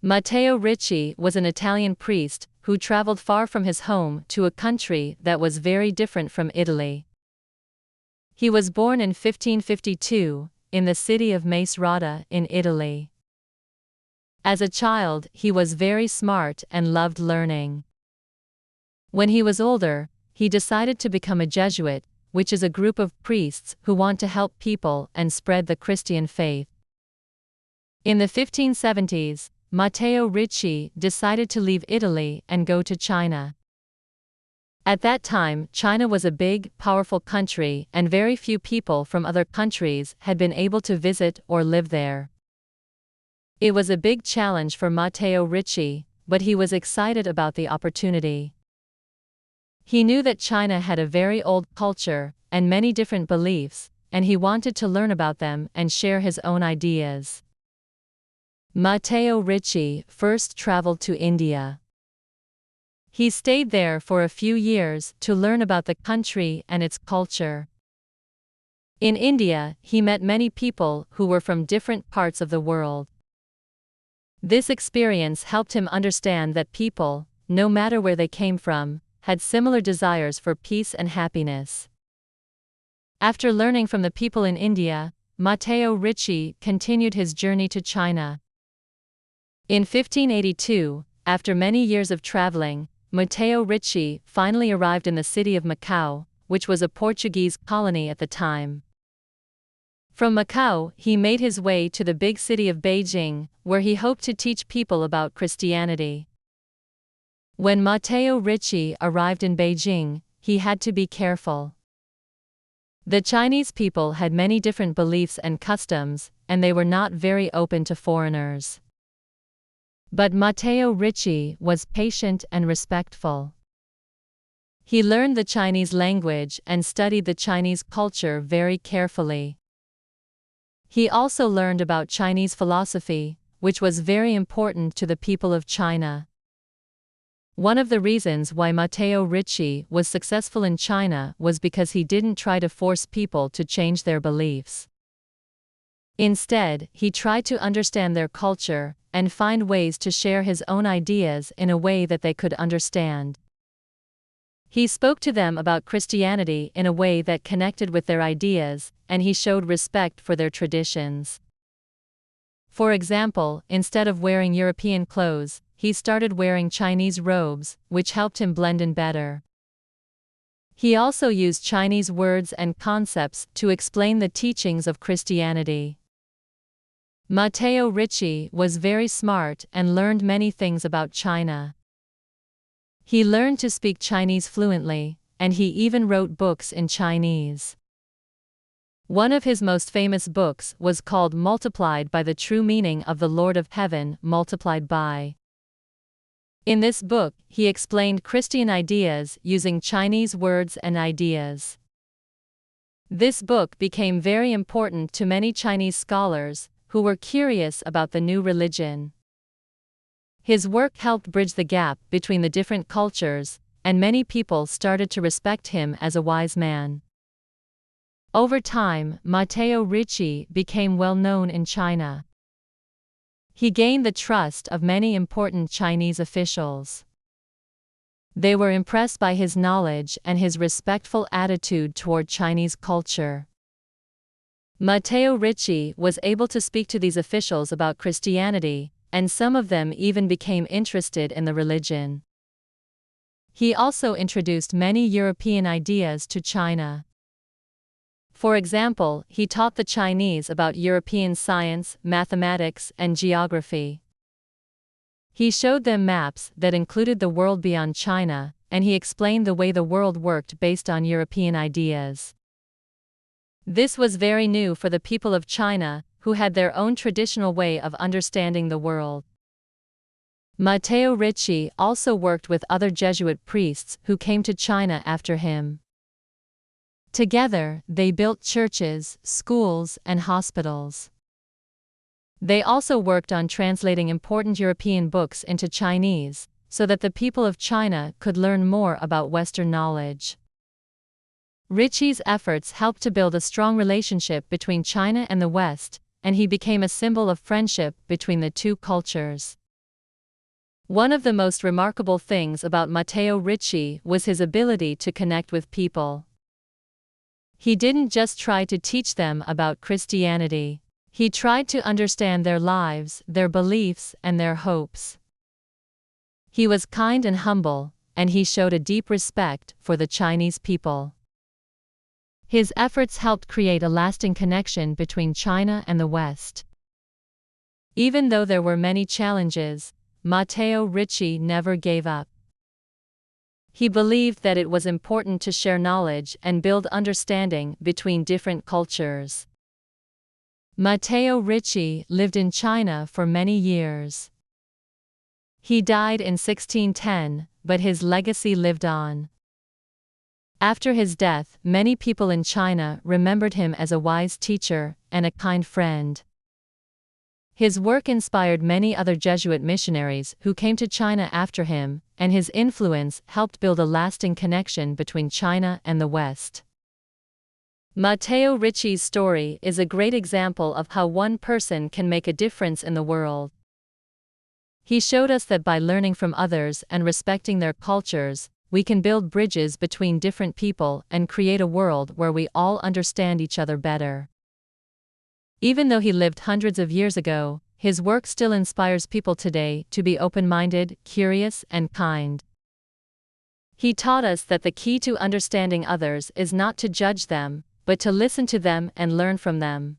Matteo Ricci was an Italian priest who traveled far from his home to a country that was very different from Italy. He was born in 1552, in the city of Macerata in Italy. As a child, he was very smart and loved learning. When he was older, he decided to become a Jesuit, which is a group of priests who want to help people and spread the Christian faith. In the 1570s, Matteo Ricci decided to leave Italy and go to China. At that time, China was a big, powerful country, and very few people from other countries had been able to visit or live there. It was a big challenge for Matteo Ricci, but he was excited about the opportunity. He knew that China had a very old culture and many different beliefs, and he wanted to learn about them and share his own ideas. Matteo Ricci first traveled to India. He stayed there for a few years to learn about the country and its culture. In India, he met many people who were from different parts of the world. This experience helped him understand that people, no matter where they came from, had similar desires for peace and happiness. After learning from the people in India, Matteo Ricci continued his journey to China. In 1582, after many years of traveling, Matteo Ricci finally arrived in the city of Macau, which was a Portuguese colony at the time. From Macau, he made his way to the big city of Beijing, where he hoped to teach people about Christianity. When Matteo Ricci arrived in Beijing, he had to be careful. The Chinese people had many different beliefs and customs, and they were not very open to foreigners. But Matteo Ricci was patient and respectful. He learned the Chinese language and studied the Chinese culture very carefully. He also learned about Chinese philosophy, which was very important to the people of China. One of the reasons why Matteo Ricci was successful in China was because he didn't try to force people to change their beliefs. Instead, he tried to understand their culture and find ways to share his own ideas in a way that they could understand. He spoke to them about Christianity in a way that connected with their ideas, and he showed respect for their traditions. For example, instead of wearing European clothes, he started wearing Chinese robes, which helped him blend in better. He also used Chinese words and concepts to explain the teachings of Christianity. Matteo Ricci was very smart and learned many things about China. He learned to speak Chinese fluently, and he even wrote books in Chinese. One of his most famous books was called Multiplied by the True Meaning of the Lord of Heaven Multiplied by. In this book, he explained Christian ideas using Chinese words and ideas. This book became very important to many Chinese scholars who were curious about the new religion. His work helped bridge the gap between the different cultures, and many people started to respect him as a wise man. Over time, Matteo Ricci became well known in China. He gained the trust of many important Chinese officials. They were impressed by his knowledge and his respectful attitude toward Chinese culture. Matteo Ricci was able to speak to these officials about Christianity, and some of them even became interested in the religion. He also introduced many European ideas to China. For example, he taught the Chinese about European science, mathematics, and geography. He showed them maps that included the world beyond China, and he explained the way the world worked based on European ideas. This was very new for the people of China, who had their own traditional way of understanding the world. Matteo Ricci also worked with other Jesuit priests who came to China after him. Together, they built churches, schools, and hospitals. They also worked on translating important European books into Chinese, so that the people of China could learn more about Western knowledge. Ricci's efforts helped to build a strong relationship between China and the West, and he became a symbol of friendship between the two cultures. One of the most remarkable things about Matteo Ricci was his ability to connect with people. He didn't just try to teach them about Christianity. He tried to understand their lives, their beliefs, and their hopes. He was kind and humble, and he showed a deep respect for the Chinese people. His efforts helped create a lasting connection between China and the West. Even though there were many challenges, Matteo Ricci never gave up. He believed that it was important to share knowledge and build understanding between different cultures. Matteo Ricci lived in China for many years. He died in 1610, but his legacy lived on. After his death, many people in China remembered him as a wise teacher and a kind friend. His work inspired many other Jesuit missionaries who came to China after him, and his influence helped build a lasting connection between China and the West. Matteo Ricci's story is a great example of how one person can make a difference in the world. He showed us that by learning from others and respecting their cultures, we can build bridges between different people and create a world where we all understand each other better. Even though he lived hundreds of years ago, his work still inspires people today to be open-minded, curious, and kind. He taught us that the key to understanding others is not to judge them, but to listen to them and learn from them.